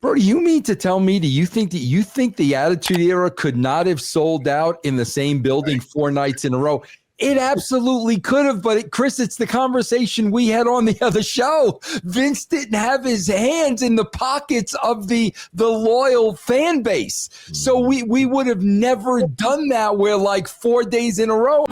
Bro, do you mean to tell me, do you think the Attitude Era could not have sold out in the same building 4 nights in a row? It absolutely could have, but Chris, it's the conversation we had on the other show. Vince didn't have his hands in the pockets of the loyal fan base. So we would have never done that where like 4 days in a row.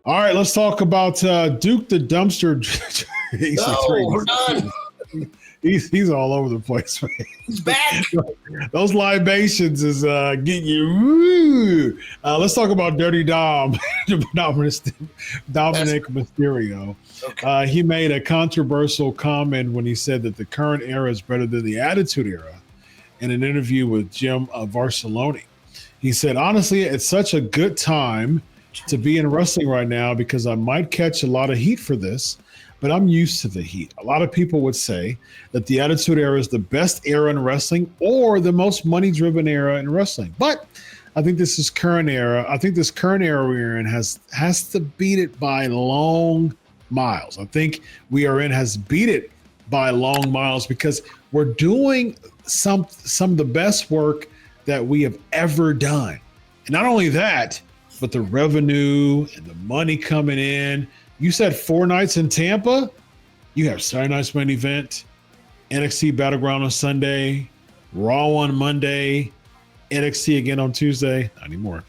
All right, let's talk about Duke the Dumpster. He's all over the place, man. He's back. Those libations is getting you. Woo. Let's talk about Dirty Dom, Dominik Mysterio. Okay. He made a controversial comment when he said that the current era is better than the Attitude Era in an interview with Jim Barceloni. He said, honestly, it's such a good time to be in wrestling right now because I might catch a lot of heat for this, but I'm used to the heat. A lot of people would say that the Attitude Era is the best era in wrestling or the most money-driven era in wrestling. But I think this current era we're in has to beat it by long miles. I think we are in has beat it by long miles because we're doing some of the best work that we have ever done. And not only that, but the revenue and the money coming in. You said 4 nights in Tampa. You have Saturday night's main event, NXT Battleground on Sunday, Raw on Monday, NXT again on Tuesday. Not anymore.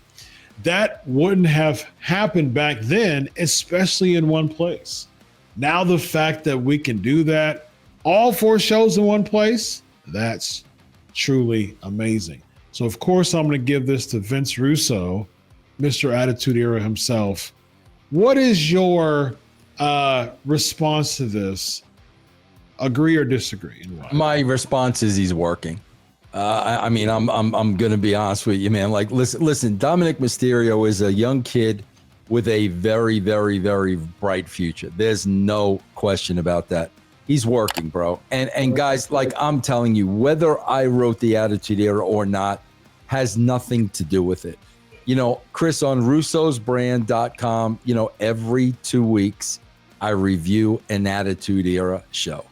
That wouldn't have happened back then, especially in one place. Now the fact that we can do that, all 4 shows in one place, that's truly amazing. So of course I'm going to give this to Vince Russo, Mr. Attitude Era himself. What is your response to this? Agree or disagree? And why? My response is he's working. I mean, I'm going to be honest with you, man. Like, listen, Dominik Mysterio is a young kid with a very, very, very bright future. There's no question about that. He's working, bro. And guys, like I'm telling you, whether I wrote the Attitude Era or not has nothing to do with it. You know, Chris, on russosbrand.com, you know, every 2 weeks I review an Attitude Era show.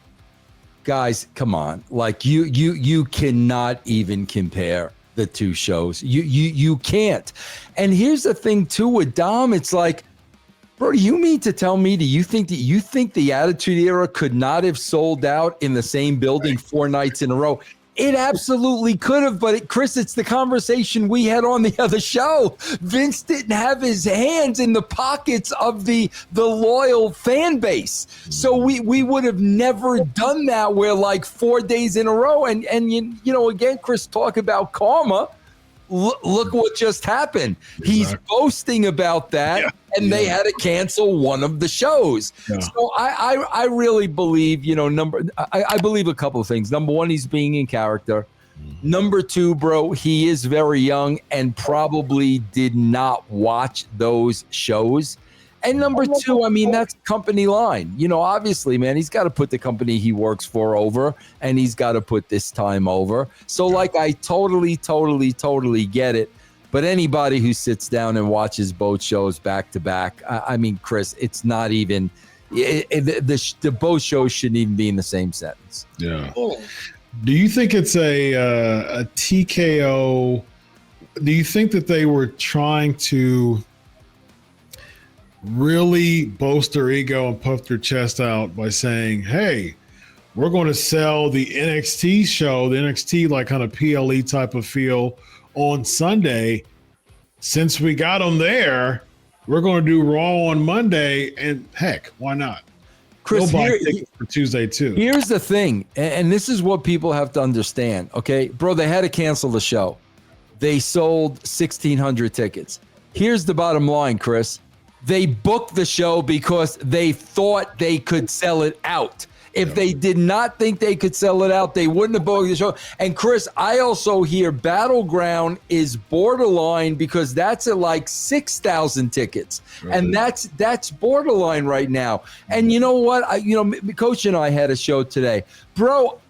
Guys, come on. Like you cannot even compare the 2 shows. You can't. And here's the thing too with Dom, it's like, bro, do you mean to tell me, do you think the Attitude Era could not have sold out in the same building 4 nights in a row? It absolutely could have, but Chris, it's the conversation we had on the other show. Vince didn't have his hands in the pockets of the loyal fan base. So we would have never done that where like 4 days in a row. And you know, again, Chris, talk about karma. Look what just happened. Exactly. He's boasting about that, and they had to cancel one of the shows. Yeah. So I really believe, you know, I believe a couple of things. Number one, he's being in character. Mm-hmm. Number 2, bro, he is very young and probably did not watch those shows. And number 2, I mean, that's company line. You know, obviously, man, he's got to put the company he works for over, and he's got to put this time over. So, like, I totally get it. But anybody who sits down and watches both shows back to back, I mean, Chris, it's not even the both shows shouldn't even be in the same sentence. Yeah. Do you think it's a TKO? Do you think that they were trying to really boast their ego and puff their chest out by saying, hey, we're going to sell the NXT show, the NXT like kind of PLE type of feel on Sunday. Since we got them there, we're going to do Raw on Monday, and heck, why not? Chris, tickets for Tuesday too. Here's the thing, and this is what people have to understand, okay? Bro, they had to cancel the show. They sold 1,600 tickets. Here's the bottom line, Chris. They booked the show because they thought they could sell it out. If they did not think they could sell it out, they wouldn't have booked the show. And Chris, I also hear Battleground is borderline because that's at like 6,000 tickets. Right. And that's borderline right now. And you know what? Coach and I had a show today. Bro,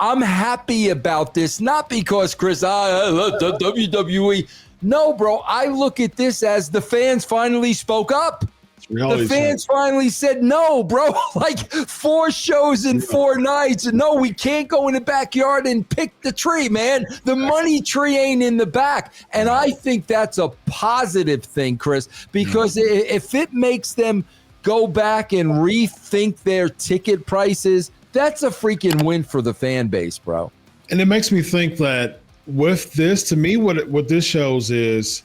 I'm happy about this, not because, Chris, I love the WWE. No, bro, I look at this as the fans finally spoke up. The fans finally said no, bro. Like 4 shows in 4 nights. No, we can't go in the backyard and pick the tree, man. The money tree ain't in the back. And I think that's a positive thing, Chris, because if it makes them go back and rethink their ticket prices, that's a freaking win for the fan base, bro. And it makes me think that with this, to me, what this shows is,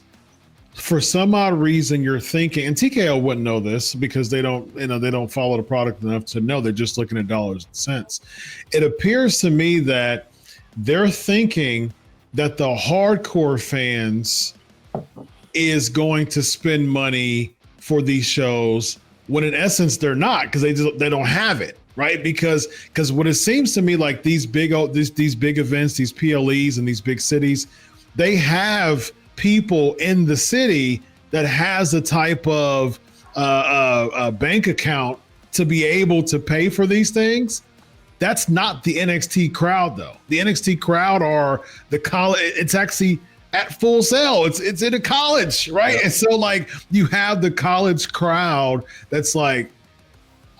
for some odd reason, you're thinking, and TKO wouldn't know this because they don't follow the product enough to know. They're just looking at dollars and cents. It appears to me that they're thinking that the hardcore fans is going to spend money for these shows when in essence they're not, because they don't have it, right? Because what it seems to me like these big events, these PLEs in these big cities, they have people in the city that has a type of bank account to be able to pay for these things. That's not the NXT crowd, though. The NXT crowd are the college. It's actually at Full Sail. It's in a college, right? Yeah. And so like you have the college crowd that's like,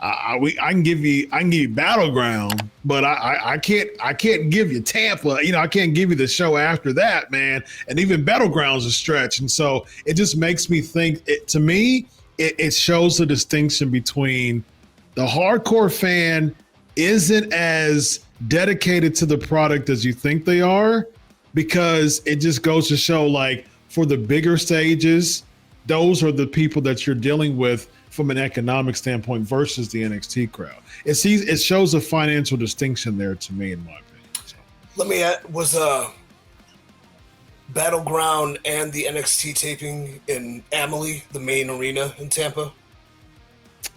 I can give you Battleground, but I can't give you Tampa. I can't give you the show after that, man. And even Battleground's a stretch. And so it just makes me think. To me, it shows the distinction between the hardcore fan isn't as dedicated to the product as you think they are, because it just goes to show, like, for the bigger stages, those are the people that you're dealing with from an economic standpoint versus the NXT crowd. It shows a financial distinction there to me, in my opinion. So. Let me add, was Battleground and the NXT taping in Amalie, the main arena in Tampa?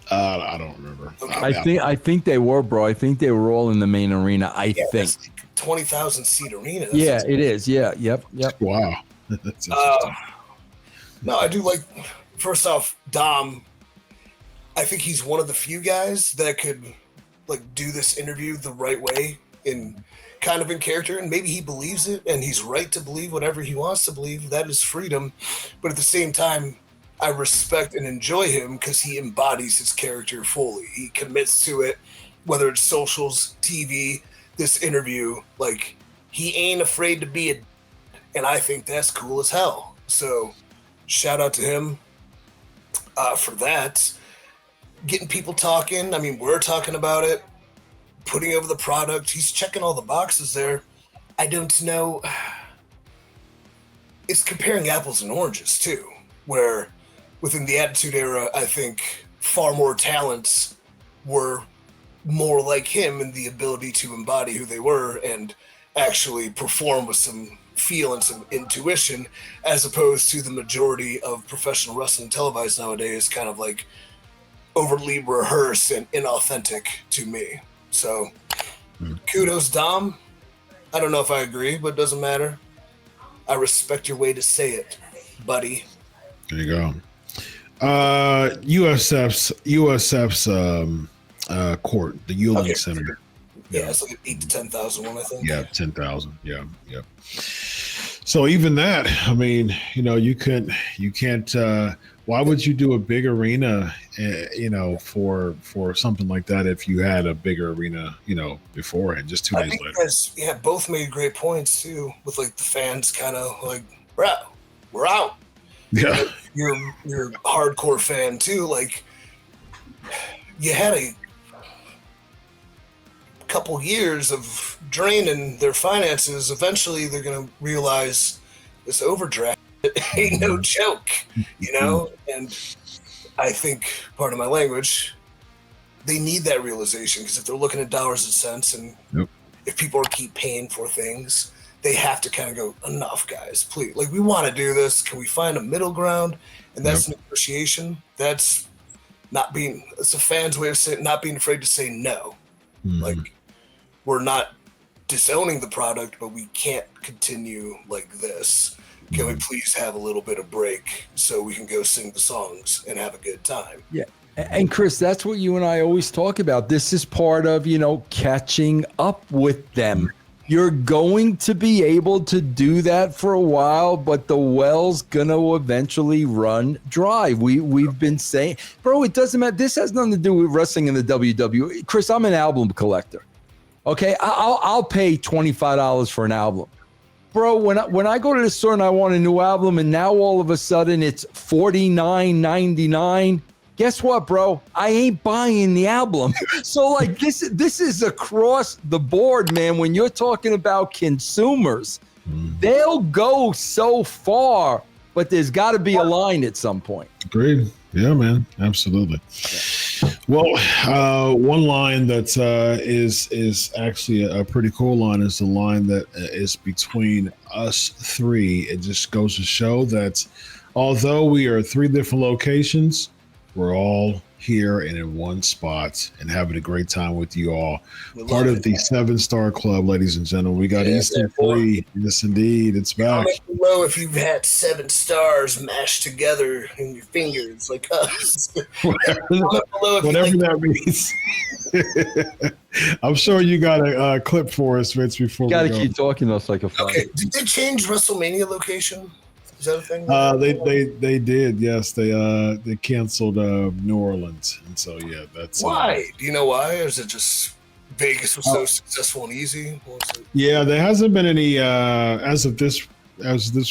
I don't remember. Okay. I think they were, bro. I think they were all in the main arena. I think that's like 20,000 seat arena. That's it is. Yeah. Yep. Wow. That's no, I do like. First off, Dom. I think he's one of the few guys that could like do this interview the right way, in character, and maybe he believes it, and he's right to believe whatever he wants to believe. That is freedom, but at the same time, I respect and enjoy him because he embodies his character fully. He commits to it, whether it's socials, TV, this interview. Like, he ain't afraid to be and I think that's cool as hell. So, shout out to him for that. Getting people talking. I mean, we're talking about it, putting over the product. He's checking all the boxes there. I don't know. It's comparing apples and oranges too, where within the Attitude Era, I think far more talents were more like him in the ability to embody who they were and actually perform with some feel and some intuition, as opposed to the majority of professional wrestling televised nowadays, kind of like overly rehearsed and inauthentic to me. So kudos, Dom. I don't know if I agree, but it doesn't matter. I respect your way to say it, buddy. There you go. USF's court, the Yuling Center. Yeah, it's like an 8,000 to 10,000 one, I think. Yeah, 10,000. Yeah. So even that, I mean, you can't. Why would you do a big arena, for something like that if you had a bigger arena, beforehand, just 2 days later? Guys, both made great points too, with like the fans kind of like, bro, we're out. Yeah, you're a hardcore fan too. Like, you had a couple years of draining their finances. Eventually, they're gonna realize this overdraft ain't no joke, And I think, pardon my language, they need that realization, because if they're looking at dollars and cents, and if people keep paying for things, they have to kind of go, enough, guys, please. Like, we want to do this. Can we find a middle ground? And that's negotiation. That's it's a fan's way of saying, not being afraid to say no. Like, we're not disowning the product, but we can't continue like this. Can we please have a little bit of break so we can go sing the songs and have a good time? Yeah. And Chris, that's what you and I always talk about. This is part of, catching up with them. You're going to be able to do that for a while, but the well's gonna eventually run dry. We've been saying, bro, it doesn't matter. This has nothing to do with wrestling in the WWE. Chris, I'm an album collector. Okay, I'll pay $25 for an album, bro. When I go to the store and I want a new album, and now all of a sudden it's $49.99. Guess what, bro? I ain't buying the album. So like this is across the board, man. When you're talking about consumers, they'll go so far, but there's got to be a line at some point. Agreed. Yeah, man. Absolutely. Yeah. Well, one line that is actually a pretty cool line is the line that is between us three. It just goes to show that although we are 3 different locations, we're all here and in one spot and having a great time with you all. Part of the 7-Star Club, ladies and gentlemen. We got EC3. Yes, indeed. It's back. Comment below if you've had 7 stars mashed together in your fingers like us. Whatever that means. I'm sure you got a clip for us, Vince, before we go. Got to keep talking to us like a fan. Okay. Did they change WrestleMania location? Is that a thing? They did. Yes, they canceled New Orleans, and so yeah, that's why. Do you know why, or is it just Vegas was so successful and easy? Yeah, there hasn't been any as this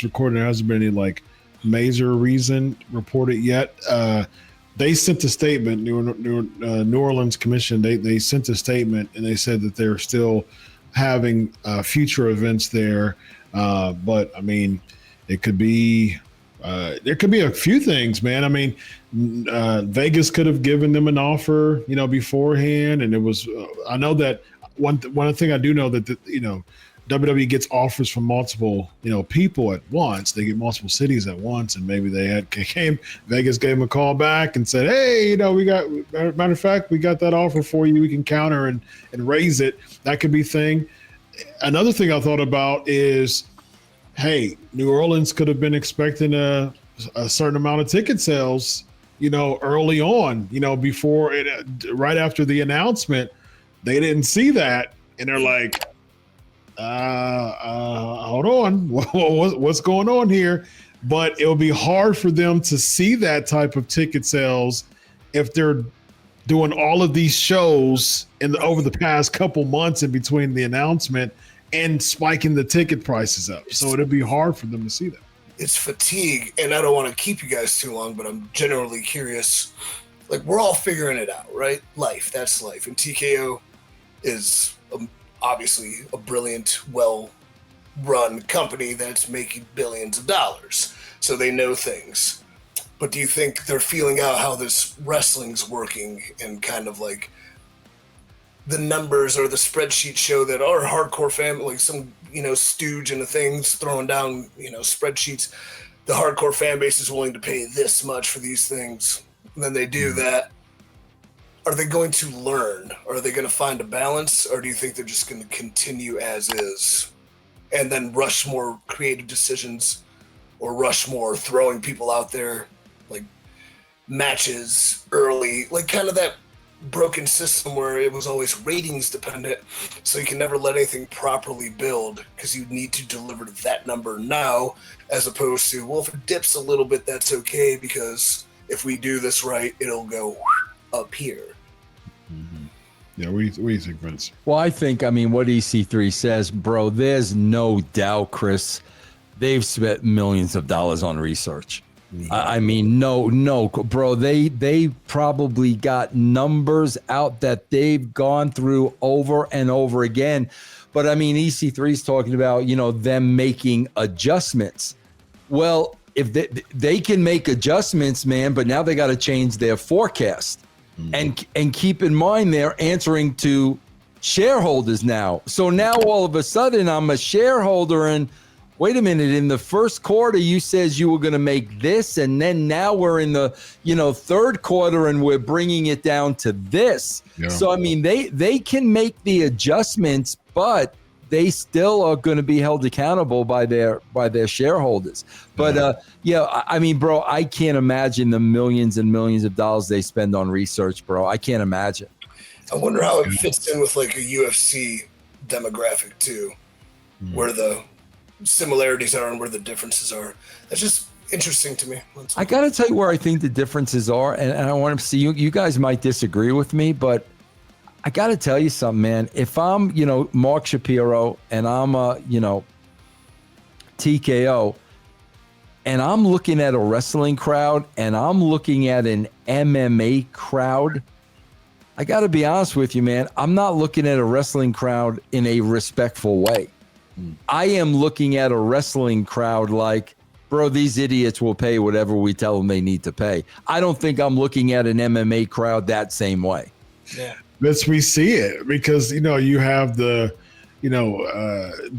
recording. There hasn't been any like major reason reported yet. They sent a statement. New Orleans Commission. They sent a statement, and they said that they're still having future events there, but I mean. It could be, there could be a few things, man. I mean, Vegas could have given them an offer, beforehand. And it was, I know that one thing I do know that, WWE gets offers from multiple, people at once. They get multiple cities at once. And maybe Vegas gave them a call back and said, hey, we got, matter of fact, we got that offer for you. We can counter and raise it. That could be a thing. Another thing I thought about is, hey, New Orleans could have been expecting a certain amount of ticket sales, early on, before it, right after the announcement. They didn't see that, and they're like, hold on, what's going on here? But it'll be hard for them to see that type of ticket sales if they're doing all of these shows over the past couple months in between the announcement and spiking the ticket prices up. So it'd be hard for them to see that. It's fatigue, and I don't want to keep you guys too long, but I'm generally curious. Like, we're all figuring it out, right? That's life. And TKO is obviously a brilliant, well-run company that's making billions of dollars. So they know things. But do you think they're feeling out how this wrestling's working and kind of like the numbers or the spreadsheet show that our hardcore family, like some, stooge and the things throwing down, spreadsheets, the hardcore fan base is willing to pay this much for these things. And then they do that. Are they going to learn? Are they going to find a balance? Or do you think they're just going to continue as is and then rush more creative decisions or rush more throwing people out there like matches early, like kind of that broken system where it was always ratings dependent, so you can never let anything properly build because you need to deliver to that number now, as opposed to, well, if it dips a little bit, that's okay, because if we do this right, it'll go up here. Mm-hmm. Yeah, what do you think, Vince? Well, I think, what EC3 says, bro, there's no doubt, Chris, they've spent millions of dollars on research. No, bro, they probably got numbers out that they've gone through over and over again. But EC3 is talking about, them making adjustments. Well, if they can make adjustments, man, but now they got to change their forecast. And keep in mind, they're answering to shareholders now. So now all of a sudden I'm a shareholder and wait a minute, in the first quarter, you says you were going to make this, and then now we're in the, third quarter and we're bringing it down to this. Yeah. So, they can make the adjustments, but they still are going to be held accountable by their shareholders. But, bro, I can't imagine the millions and millions of dollars they spend on research, bro. I can't imagine. I wonder how it fits in with like a UFC demographic too. where the similarities are and where the differences are. That's just interesting to me. I got to tell you where I think the differences are, and I want to see you guys might disagree with me, but I got to tell you something, man. If I'm, Mark Shapiro and I'm, TKO, and I'm looking at a wrestling crowd and I'm looking at an MMA crowd, I got to be honest with you, man. I'm not looking at a wrestling crowd in a respectful way. I am looking at a wrestling crowd like, bro, these idiots will pay whatever we tell them they need to pay. I don't think I'm looking at an MMA crowd that same way. Yeah. We see it because, you have the,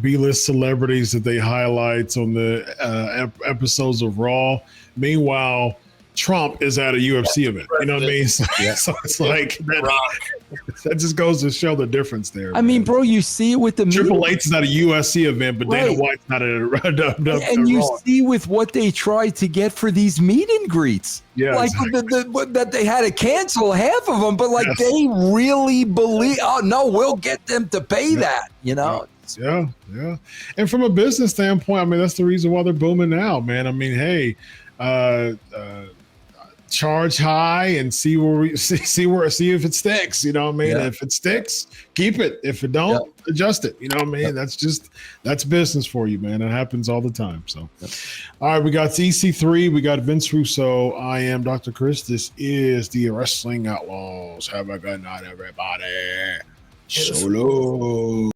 B-list celebrities that they highlight on the episodes of Raw. Meanwhile, Trump is at a UFC event. You know what I mean? So it's like that just goes to show the difference there. I mean, bro, you see it with the Triple H is at a UFC event, but Dana White's not at a and you see with what they tried to get for these meet and greets. Yeah, like that they had to cancel half of them, but they really believe, oh no, we'll get them to pay that, Yeah. And from a business standpoint, I mean, that's the reason why they're booming now, man. I mean, hey, charge high and see if it sticks. You know what I mean? Yeah. If it sticks, keep it. If it don't, adjust it. You know what I mean? That's business for you, man. It happens all the time. So, all right, we got EC3, we got Vince Russo. I am Dr. Chris. This is the Wrestling Outlaws. Have a good night, everybody. Solo.